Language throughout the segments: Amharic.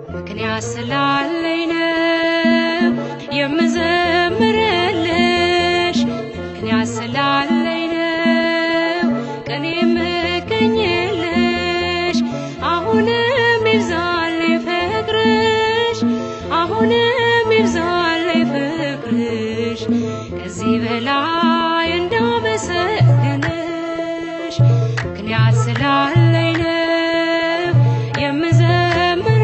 ምክንያት ስላለኝ ነው የምዘምርልሽ ምክንያት ስላለኝ ነው ቀኔ የምገኝልሽ አሁንም ይብዛልኝ ፍቅርሽ አሁንም ይብዛልኝ ፍቅርሽ ከዚህ በላይ እንዳመሰግንሽ ምክንያት ስላለኝ ነው የምዘምርልሽ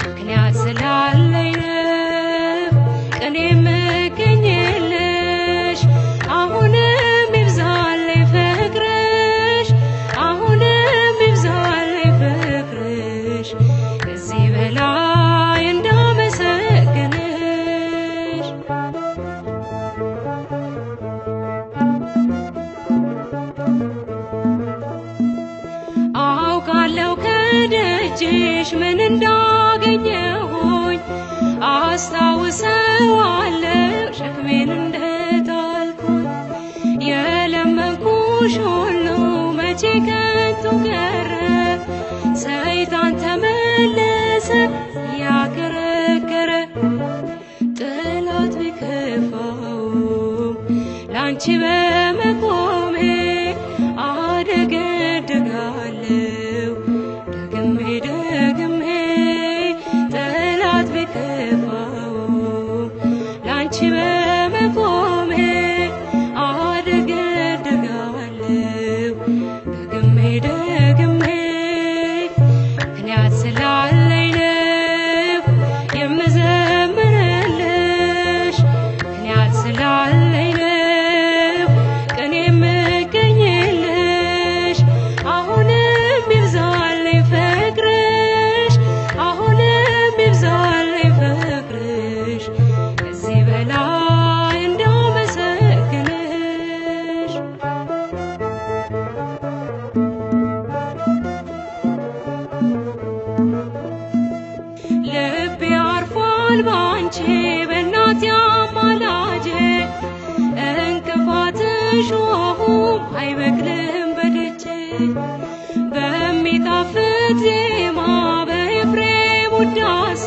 ምክንያት ስላለኝ ነው ቀኔ የምገኝልሽ አሁንም ይብዛልኝ ፍቅርሽ አሁንም ይብዛልኝ ፍቅርሽ ከዚህ በላይ እንዳመሰግንሽ አውቃለሁ ከደጅሽ ምን እንዳገኘሁኝ አስታውሰዋለሁ ሸክሜን እንደጣልኩኝ የለመንኩሽ ሁሉ መቼ ከንቱ ቀረ ሰይጣን ተመለሰ ያከረከረ ጠላት ቢከፋውም ላንቺ በመቆሜ አደገድጋለሁ ደግሜ ደግሜ ጠላት ቢከፋውም ላንቺ በመቆሜ አደገድጋለሁ ደግሜ ደግሜ ምክንያት ስላለኝ ነው የምዘምርልሽ ምክንያት ስላለኝ ነው ቀኔ የምገኝልሽ አሁንም ይብዛልኝ ፍቅርሽ አሁንም ይብዛልኝ ፍቅርሽ ከዚህ በላይ እንዳመሰግንሽ ልቤ አርፏል ባንቺ በእናቴ አማላጄ እንቅፋትሽ ሆም አይበቅልም በደጄ በሚጣፍጥ ዜማ በኤፍሬም ውዳሴ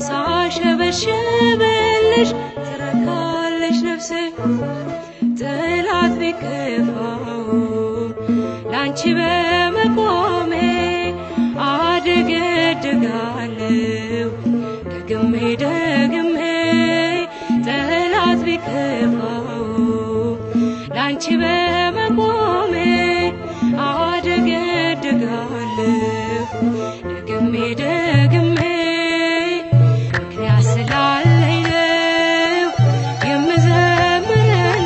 ሳሸበሽብልሽ ትረካለሽ ነፍሴ ጠላት ቢከፋውም ላንቺ በመቆሜ አደገድጋለሁ ደግሜ ደግሜ ጠላት ቢከፋውም ላንቺ በመቆሜ አደገድጋለሁ ደግሜ ደግሜ ምክንያት ስላለኝ ነው የምዘምርልሽ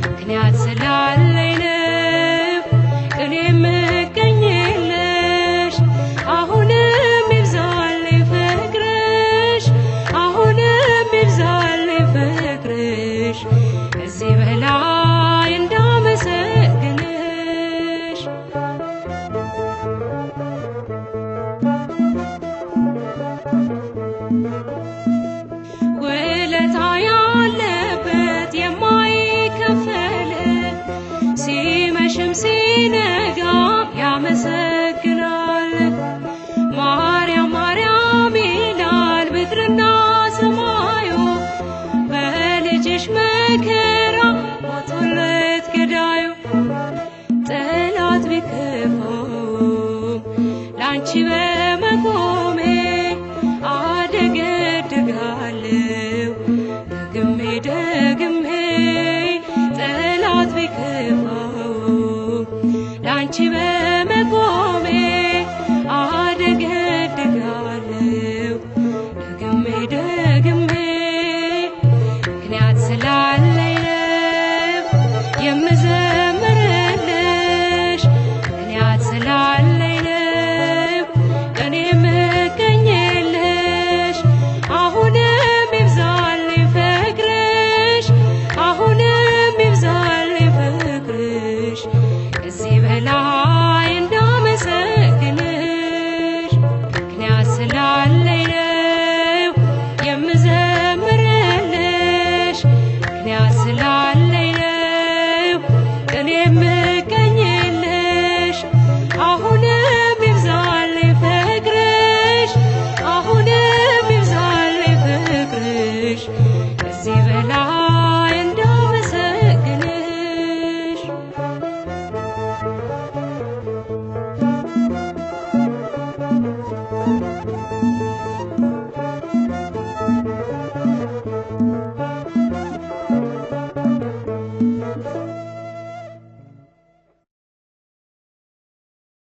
ምክንያት ስላለኝ ነው ቀኔ የምገኝልሽ አሁንም ይብዛልኝ ፍቅርሽ አሁንም ይብዛልኝ ፍቅርሽ ከዚህ በላይ እንዳመሰግንሽ ውለታ ያለበት የማይከፈል ሲመሽም ሲነጋም ያመሰግናል ማርያም ማርያም ይላል ምድርና ሰማዩ በልጅሽ መከራ ሞቶለት ገዳዩ ጠላት ቢከፋውም ላንቺ በመቆሜ አደገድጋለሁ ደግሜ ደግሜ ጠላት ቢከፋውም ላንቺ በመቆሜ